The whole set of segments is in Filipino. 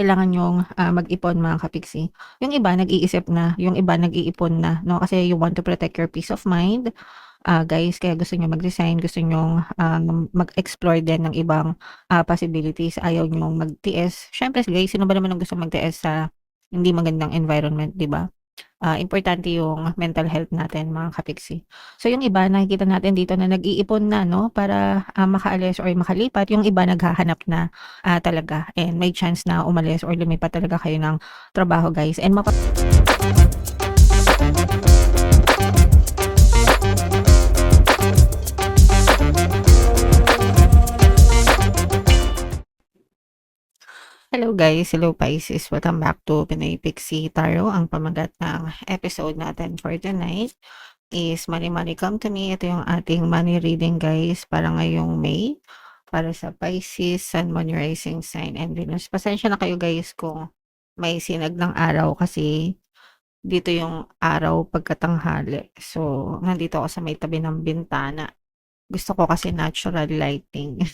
kailangan yung mag-ipon mga kapiksi. Yung iba nag-iisip na, yung iba nag-iipon na 'no, kasi you want to protect your peace of mind, guys, kaya gusto niyo mag-resign, gusto niyong, mag-explore din ng ibang, possibilities, ayaw niyong magtiis. Siyempre guys, sino ba naman ang gustong magtiis sa hindi magandang environment, 'di ba? Importante yung mental health natin mga kapiksi. So yung iba nakikita natin dito na nag-iipon na 'no, para, makaalis or makalipat, yung iba naghahanap na, talaga and may chance na umalis or lumipat talaga kayo ng trabaho guys and hello guys, hello Pisces, welcome back to Pinoy Pixie Tarot. Ang pamagat ng episode natin for tonight is Money Money Come to Me. Ito yung ating money reading guys para ngayong May, para sa Pisces, Sun, Moon, Rising Sign, and Venus. Pasensya na kayo guys kung may sinag ng araw kasi dito yung araw pagkatanghali. So, nandito ako sa may tabi ng bintana. Gusto ko kasi natural lighting.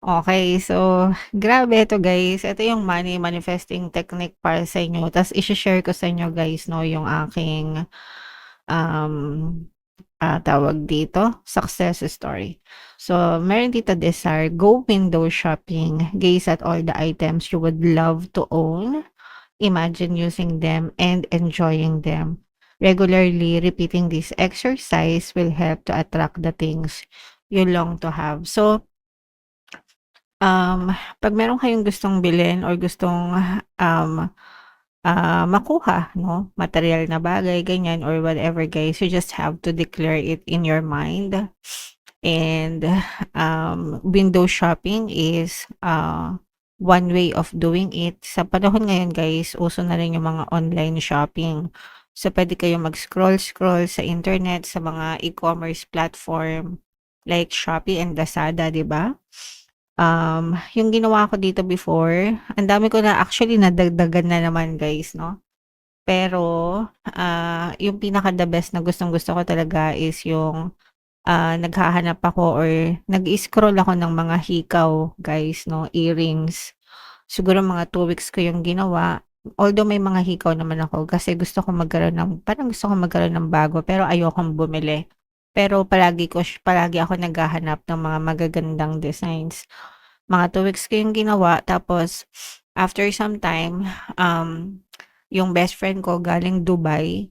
Okay, so grabe 'to guys. Ito yung money manifesting technique para sa inyo. Tapos i-share ko sa inyo guys 'no, yung aking um, tawag dito, success story. So, meron dito desire, go window shopping, gaze at all the items you would love to own, imagine using them and enjoying them. Regularly repeating this exercise will help to attract the things you long to have. So, 'pag meron kayong gustong bilhin or gustong, makuha 'no, material na bagay ganyan or whatever guys, you just have to declare it in your mind. And, window shopping is, one way of doing it. Sa panahon ngayon guys, uso na rin yung mga online shopping. So, puwede kayong mag-scroll-scroll sa internet, sa mga e-commerce platform like Shopee and Lazada, 'di ba? Yung ginawa ko dito before, ang dami ko na actually nadagdagan na naman guys 'no. Pero, yung pinaka the best na gustong-gusto ko talaga is yung, naghahanap ako or nag-i-scroll ako ng mga hikaw guys 'no, earrings. Siguro mga 2 weeks ko yung ginawa. Although may mga hikaw naman ako kasi gusto ko magkaroon ng parang gusto ko magkaroon ng bago pero ayokong bumili. Pero palagi ako naghahanap ng mga magagandang designs. Mga 2 weeks ko yung ginawa tapos after some time, yung best friend ko galing Dubai,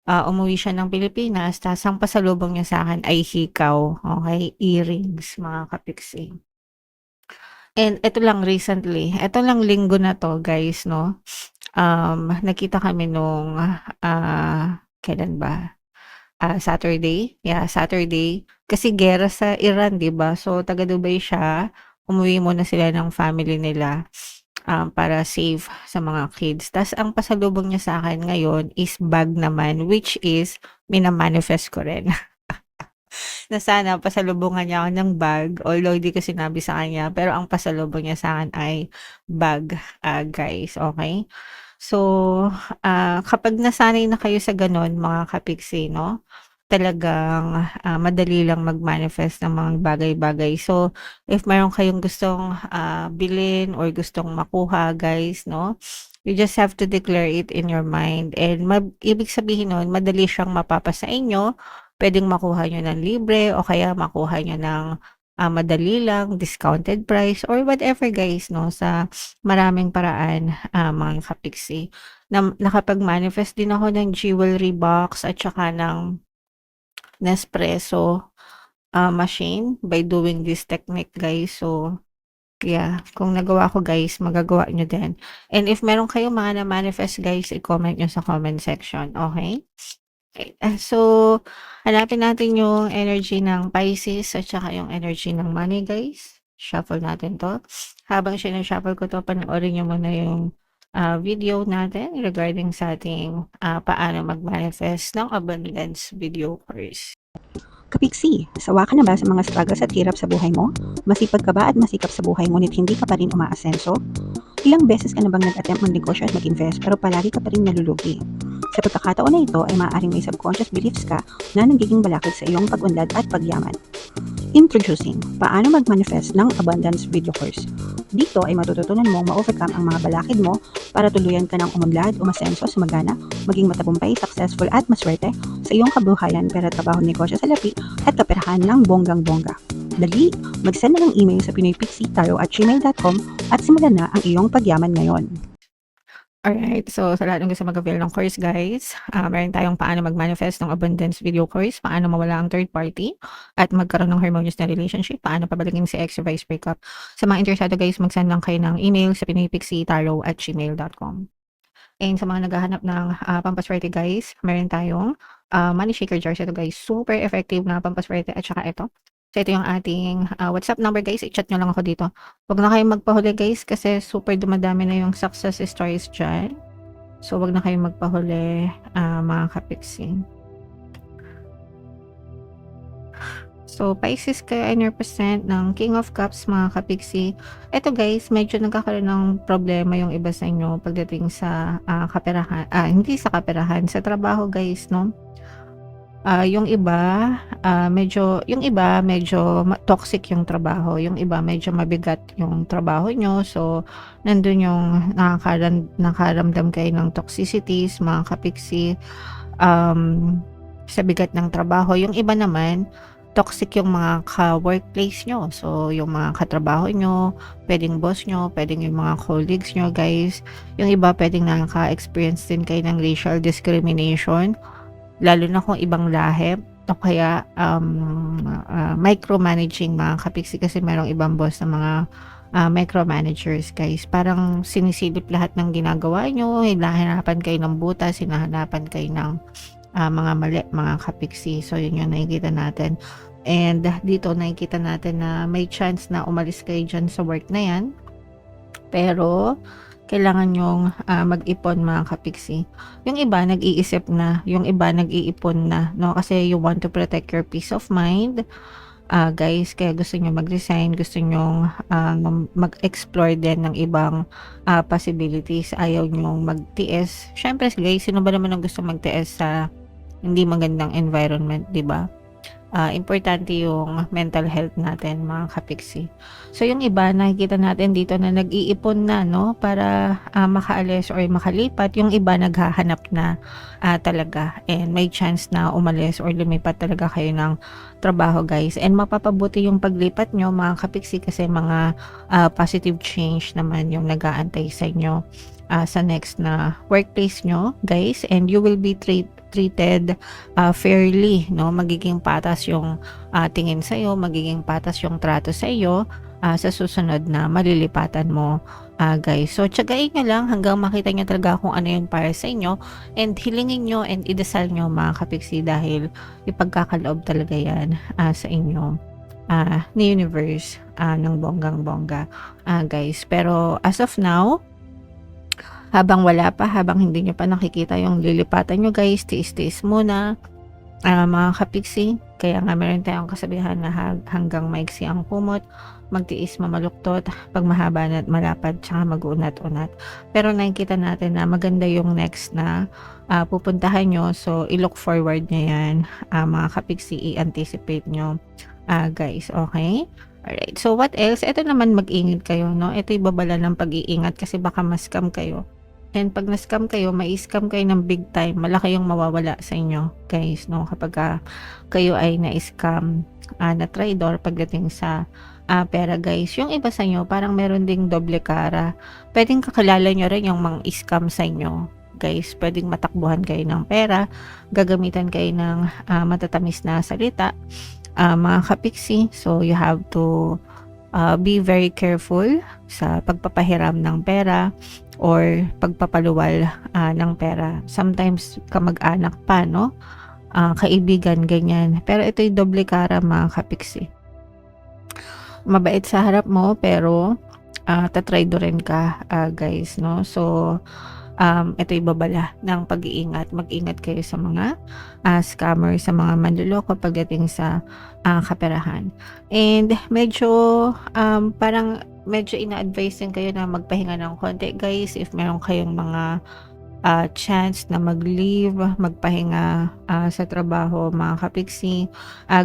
umuwi siya ng Pilipinas ta's ang pasalubong niya sa'kin ay hikaw, okey, earrings mga kapiksi. And eto lang recently, eto lang linggo na 'to guys 'no, nagkita kami nung, kailan ba? Saturday, yeah, Saturday. Kasi giyera sa Iran, 'di ba? So, taga Dubai siya. Umuwi muna sila ng family nila, para safe sa mga kids. Tas ang pasalubong niya sa'kin ngayon is bag naman, which is mina-manifest ko rin na sana pasalubungan niya ako ng bag, although hindi ko sinabi sa kanya, pero ang pasalubong niya sa'kin ay bag, guys, okey? So, kapag nasanay na kayo sa gano'n mga kapiksi 'no, talagang, madali lang mag-manifest ng mga bagay-bagay. So, if meron kayong gustong, bilhin or gustong makuha guys 'no, you just have to declare it in your mind and ibig sabihin nun madali siyang mapapasa inyo. Puwedeng makuha niyo ng libre o kaya makuha niyo ng, madali lang, discounted price or whatever guys 'no, sa maraming paraan, mga kapiksi. Nakapag-manifest din ako ng jewelry box at saka ng Nespresso, machine by doing this technique guys. So, yeah, kung nagawa ko guys, magagawa niyo din. And if meron kayong mga na-manifest guys, i-comment niyo sa comment section, okey? Okay. So, hanapin natin yung energy ng Pisces at saka yung energy ng money guys. Shuffle natin 'to. Habang sinu-shuffle ko 'to, panoorin niyo muna yung, video natin regarding sa ating, paano mag-manifest ng abundance video course. Kapiksi, sawa ka na ba sa mga struggles at hirap sa buhay mo? Masipag ka ba at masikap sa buhay ngunit hindi ka pa rin umaasenso? Ilang beses ka na bang nag-attempt mag-negosyo at mag-invest pero palagi ka pa rin nalulugi? Sa pagkakataon na ito ay maaaring may subconscious beliefs ka na nagiging balakid sa iyong pag-unlad at pagyaman. Introducing, paano mag-manifest ng abundance video course. Dito ay matututunan mong ma-overcome ang mga balakid mo para tuluyan ka ng umunlad, umasenso, sumagana, maging matagumpay, successful at maswerte sa iyong kabuhayan, pera, trabaho, negosyo, salapi at kaperahan ng bonggang-bongga. Dali, mag-send na ng email sa pinoypixie@gmail.com at simulan na ang iyong pagyaman ngayon. Alright, so sa lahat ng gusto mag-avail ng course guys, meron tayong paano mag-manifest ng abundance video course, paano mawala ang third party, at magkaroon ng harmonious na relationship, paano pabalagin si ex or vice breakup. Sa mga interesado guys, mag-send lang kayo ng email sa pinoypixie@gmail.com. And sa mga naghahanap ng pampaswerte guys, meron tayong money shaker jars. Ito guys, super effective na pampaswerte. At saka ito. So ito yung ating WhatsApp number guys. I-chat nyo lang ako dito. Huwag na kayong magpahuli guys kasi super dumadami na yung success stories dyan. So huwag na kayong magpahuli mga kapixing. So, Pisces kayo ay represent ng King of Cups, mga kapiksi. Ito guys, medyo nagkakaroon ng problema yung iba sa inyo pagdating sa kaperahan. Hindi sa kaperahan, sa trabaho guys, no? Yung iba, medyo toxic yung trabaho. Yung iba, medyo mabigat yung trabaho nyo. So, nandun yung nakaramdam kayo ng toxicities, mga kapiksi, sa bigat ng trabaho. Yung iba naman, toxic yung mga ka-workplace nyo. So, yung mga katrabaho nyo, pwedeng boss nyo, pwedeng yung mga colleagues nyo, guys. Yung iba, pwedeng nakaka-experience din kayo ng racial discrimination, lalo na kung ibang lahi. O kaya, micromanaging mga kapiksi kasi merong ibang boss na mga micromanagers, guys. Parang sinisilip lahat ng ginagawa nyo, hinahanapan kayo ng butas, hinahanapan kayo ng mga mali, mga kapiksi. So, yun yung nakikita natin. And dito nakikita natin na may chance na umalis kayo dyan sa work na yan. Pero, kailangan yung mag-ipon, mga kapiksi. Yung iba, nag-iisip na. Yung iba, nag-iipon na. No? Kasi you want to protect your peace of mind. Guys, kaya gusto nyo mag-resign, gusto nyo mag-explore din ng ibang possibilities, ayaw nyo magtiis. Syempre guys, sino ba naman ang gusto magtiis sa hindi magandang environment, di ba? Importante yung mental health natin, mga kapiksi. So yung iba, nakikita natin dito na nag-iipon na, no, para makaalis or makalipat. Yung iba naghahanap na talaga, and may chance na umalis or lumipat talaga kayo ng trabaho, guys. And mapapabuti yung paglipat nyo, mga kapiksi, kasi mga positive change naman yung nag-aantay sa inyo sa next na workplace nyo, guys. And you will be treated fairly, no? Magiging patas yung tingin sa iyo, magiging patas yung trato sa iyo sa susunod na malilipatan mo, guys. So, tsagain nyo lang hanggang makita nyo talaga kung ano yung para sa inyo, and hilingin nyo and idasal nyo, mga kapiksi, dahil ipagkakaloob talaga yan sa inyo ni universe ng bonggang-bongga, guys. Pero as of now, habang wala pa, habang hindi nyo pa nakikita yung lilipatan nyo, guys, tiis-tiis muna, mga kapiksi. Kaya nga meron tayong kasabihan na hanggang maiksi ang kumot, magtiis mamaluktot, pag mahaba na malapad, tsaka mag-unat-unat. Pero nakikita natin na maganda yung next na pupuntahan nyo. So, i-look forward nyo yan, mga kapiksi, i-anticipate nyo, guys. Okay? Alright. So, what else? Ito naman, mag-ingat kayo, no? Ito yung babala ng pag-iingat kasi baka ma-scam kayo. And pag na-scam kayo, mai-scam kayo ng big time, malaki yung mawawala sa inyo, guys, no? Kapag kayo ay na-scam, na traidor pagdating sa pera, guys. Yung iba sa inyo, parang meron ding doble cara. Pwedeng kakilala nyo rin yung mga scam sa inyo, guys. Pwedeng matakbuhan kayo ng pera, gagamitan kayo ng matatamis na salita, mga kapiksi. So, you have to be very careful sa pagpapahiram ng pera or pagpapaluwal ng pera. Sometimes kamag-anak pa, no? Kaibigan, ganyan. Pero ito yung doble cara, mga kapiksi. Mabait sa harap mo, pero tatraido rin ka, guys, no? So, ito yung babala ng pag-iingat. Mag-ingat kayo sa mga scammer, sa mga manluloko pagdating sa kaperahan. And medyo parang medyo ina-advise din kayo na magpahinga ng konti, guys, if meron kayong mga chance na mag-leave, magpahinga sa trabaho mga kapiksi,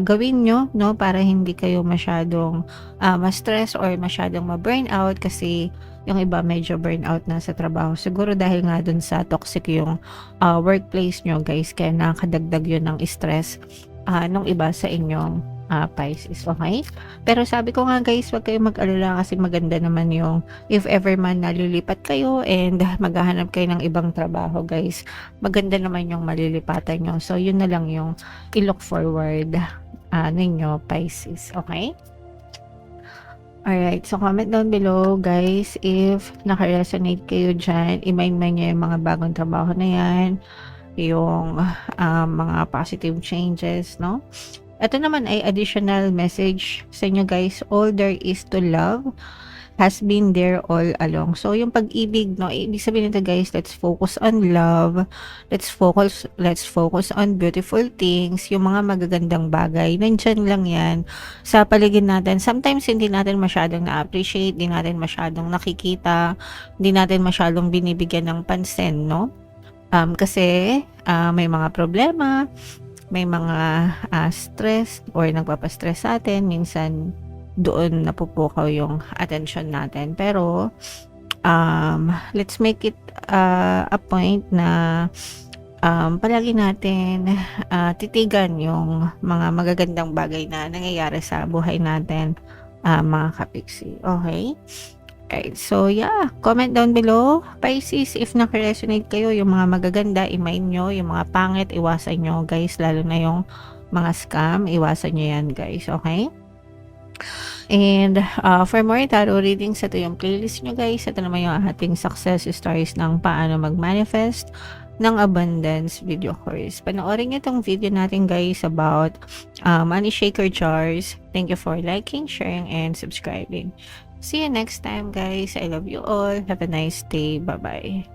gawin nyo, no, para hindi kayo masyadong ma-stress or masyadong ma-burnout kasi yung iba medyo burnout na sa trabaho. Siguro dahil nga dun sa toxic yung workplace nyo guys, kaya nakakadagdag yun ng stress nung iba sa inyong Pisces, okay? Pero sabi ko nga guys, wag kayong mag-alala kasi maganda naman yung if ever man nalilipat kayo and maghahanap kayo ng ibang trabaho guys, maganda naman yung malilipatan nyo. So yun na lang yung i-look forward ninyo Pisces, okay? Alright, so comment down below guys if naka-resonate kayo dyan, i-mind nyo yung mga bagong trabaho na yan, yung mga positive changes, no? Ito naman ay additional message sa inyo guys. All there is to love has been there all along. So yung pag-ibig, no, ibig sabihin nito guys, let's focus on love. Let's focus on beautiful things, yung mga magagandang bagay. Nandyan lang yan sa paligid natin. Sometimes hindi natin masyadong na-appreciate, hindi natin masyadong nakikita, hindi natin masyadong binibigyan ng pansin, no? Kasi may mga problema, may mga stress or nagpapastress sa atin, minsan doon napupukaw yung attention natin. Pero let's make it a point na palagi natin titigan yung mga magagandang bagay na nangyayari sa buhay natin mga kapiksi, okay? Alright, so yeah, comment down below Pisces if naka-resonate kayo, yung mga magaganda i-mind nyo, yung mga pangit iwasan nyo guys, lalo na yung mga scam, iwasan nyo yan guys, okay? And for more tarot readings, ito yung playlist nyo guys. Ito naman yung ating success stories ng paano mag-manifest ng abundance video course. Panoorin nyo itong video natin guys about money shaker jars. Thank you for liking, sharing, and subscribing. See you next time guys. I love you all. Have a nice day. Bye-bye.